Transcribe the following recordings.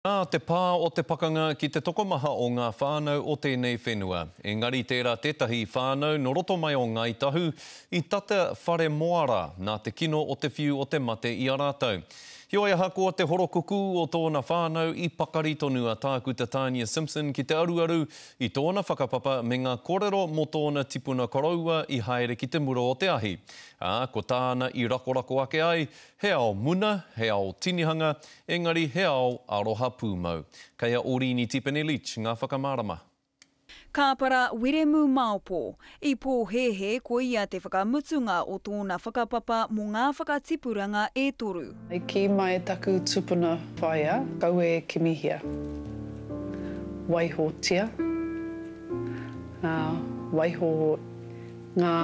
Te pā o te pakanga ki te tokomaha o ngā whānau o tēnei whenua. Engari tērā tētahi whānau no roto mai o Ngāi Tahu I tata whare moara nā te kino o te whiu o te mate I a rātou. Heoi aha ko te horokuku o tōna whānau I pakari tonu a tākuta Tania Simpson ki te aruaru I tōna whakapapa me ngā kōrero mō tōna tipuna koroua I haere ki te muro o te ahi. Ko tāna I rakorako ake ai, he ao muna, he ao tinihanga, engari he ao aroha pūmau. Kei a Orini Tipene Leach, ngā whakamārama. Kāpara Wiremu Maupo, I pōhehe ko ia te whakamutunga o tōna whakapapa mō ngā whakatipuranga e toru. Ki mai taku tupuna whaia, kau e kimihia. Waiho tia, waiho ngā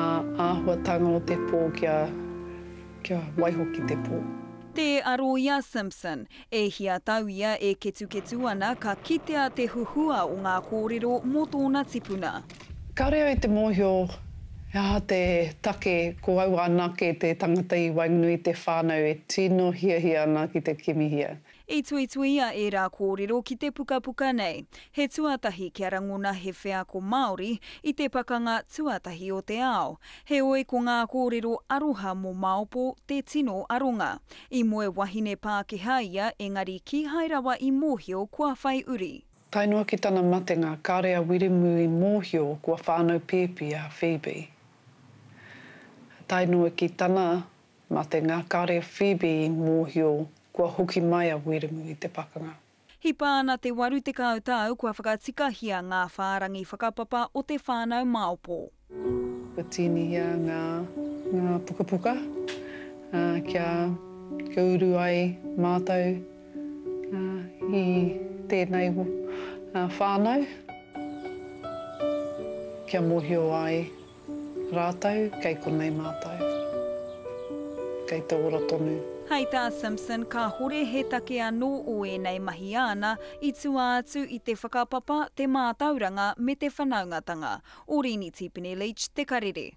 āhuatanga o te pō kia waiho ki te pō. Te Aroia Simpson, e hia tau ia e ketu ana ka kitea te huhua o ngā kōrero mō tōna tipuna. Ka reo I te mōhio, te take ko au anake te tangata I waingunui te whānau e tino hia ana ki te kimihia. I tuituia e rā kōrero ki te pukapuka nei. He tuatahi kia rangona he whea ko Māori I te pakanga tuatahi o te ao. He oe ko ngā kōrero aroha mō Maupo te tino aronga. I moe wahine Pākehā ia engari ki hairawa I mōhio kua whai uri. Tainua ki tana matenga, kārea wiremu I mōhio kua whānau pēpi a Phoebe. Tainua ki tana matenga, kārea Phoebe I mōhio kua hoki mai a wiremu I te pakanga. Hipa ana te waru te kautau kua whakatikahia ngā whārangi whakapapa o te whānau Maupo. Kua tinihia ngā pukapuka, kia uru ai mātou I tēnei whānau. Kia mōhio ai rātou, kei konei mātou. Kei te ora tonu. Hei tā Simpson, ka hore he take anō o enei mahi ana I tua atu I te whakapapa, te mātauranga me te whanaungatanga. Orini Tipene Leach, Te Karere.